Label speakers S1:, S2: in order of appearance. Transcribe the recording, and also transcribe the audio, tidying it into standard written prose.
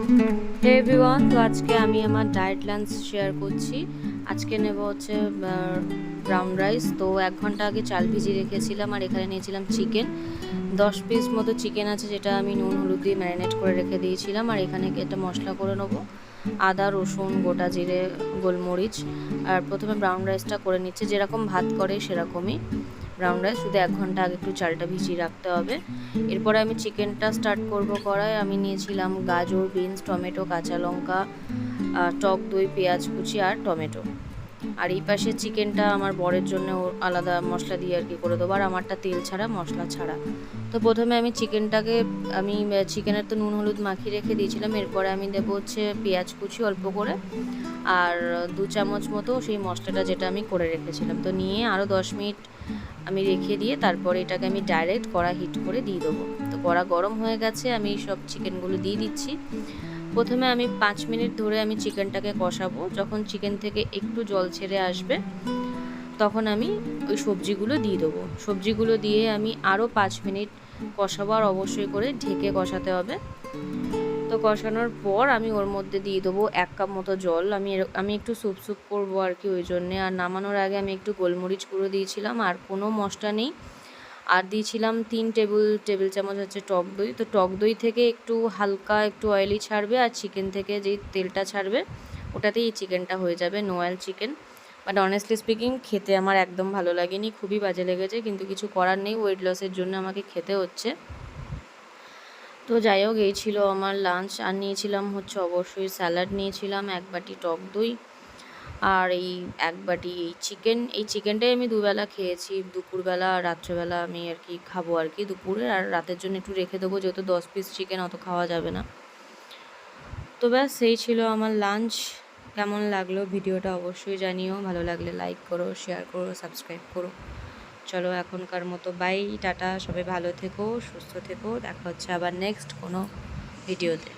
S1: হে everyone, তো আজকে আমি আমার ডায়েট লাঞ্চ শেয়ার করছি। আজকে নেব হচ্ছে ব্রাউন রাইস। তো 1 ঘন্টা আগে চাল ভিজিয়ে রেখেছিলাম, আর এখানে নিয়েছিলাম চিকেন। 10 পিস মতো চিকেন আছে, যেটা আমি নুন হলুদ দিয়ে ম্যারিনেট করে রেখে দিয়েছিলাম। আর এখানে একটা মশলা করে নেবো, আদা রসুন গোটা জিরে গোলমরিচ। আর প্রথমে ব্রাউন রাইসটা করে নিচ্ছে, যেরকম ভাত করে সেরকমই ব্রাউন রাইস, শুধু 1 ঘন্টা আগে একটু চালটা ভিজিয়ে রাখতে হবে। এরপরে আমি চিকেনটা স্টার্ট করব করায়। আমি নিয়েছিলাম গাজর, বিনস, টমেটো, কাঁচা লঙ্কা, টক দই, পেঁয়াজ কুচি আর টমেটো। আর এই পাশে চিকেনটা আমার বরের জন্য আলাদা মশলা দিয়ে আর কি করে দেবো, আর আমারটা তেল ছাড়া মশলা ছাড়া। তো প্রথমে আমি চিকেনের তো নুন হলুদ মাখিয়ে রেখে দিয়েছিলাম। এরপরে আমি দেবো হচ্ছে পেঁয়াজ কুচি অল্প করে, আর 2 চামচ মতো সেই মশলাটা যেটা আমি করে রেখেছিলাম। তো নিয়ে আরও 10 মিনিট আমি রেখে দিয়ে তারপরে এটাকে আমি ডাইরেক্ট কড়া হিট করে দিয়ে দেবো। তো কড়া গরম হয়ে গেছে, আমি সব চিকেনগুলো দিয়ে দিচ্ছি। প্রথমে আমি 5 মিনিট ধরে আমি চিকেনটাকে কষাবো। যখন চিকেন থেকে একটু জল ছেড়ে আসবে তখন আমি ওই সবজিগুলো দিয়ে দেবো। সবজিগুলো দিয়ে আমি আরও 5 মিনিট কষাবো, আর অবশ্যই করে ঢেকে কষাতে হবে। তো কষানোর পর আমি ওর মধ্যে দিয়ে দেবো 1 কাপ মতো জল। আমি একটু স্যুপ করবো আর কি, ওই জন্যে। আর নামানোর আগে আমি একটু গোলমরিচ গুঁড়ো দিয়েছিলাম, আর কোনো মশলা নেই। আর দিয়েছিলাম 3 টেবিল চামচ হচ্ছে টক দই। তো টক দই থেকে একটু হালকা একটু অয়েলি ছাড়বে, আর চিকেন থেকে যেই তেলটা ছাড়বে ওটাতেই এই চিকেনটা হয়ে যাবে, no oil chicken. But honestly speaking খেতে আমার একদম ভালো লাগেনি, খুবই বাজে লেগেছে, কিন্তু কিছু করার নেই, ওয়েট লসের জন্য আমাকে খেতে হচ্ছে। তো যাই হোক, এই ছিল আমার লাঞ্চ। আর নিয়েছিলাম হচ্ছে অবশ্যই স্যালাড নিয়েছিলাম, 1 বাটি টক দই, আর এই 1 বাটি এই চিকেনটাই আমি দুবেলা খেয়েছি, দুপুরবেলা আর রাত্রেবেলা আমি আর কি খাবো আর কি দুপুরে, আর রাতের জন্য একটু রেখে দেবো, যেহেতু 10 পিস চিকেন অত খাওয়া যাবে না। তো ব্যাস, এই ছিল আমার লাঞ্চ। কেমন লাগলো ভিডিওটা অবশ্যই জানিও, ভালো লাগলে লাইক করো, শেয়ার করো, সাবস্ক্রাইব করো। চলো এখনকার মতো বাই, টাটা, সবাই ভালো থেকো, সুস্থ থেকো, দেখা হচ্ছে আবার নেক্সট কোনো ভিডিওতে।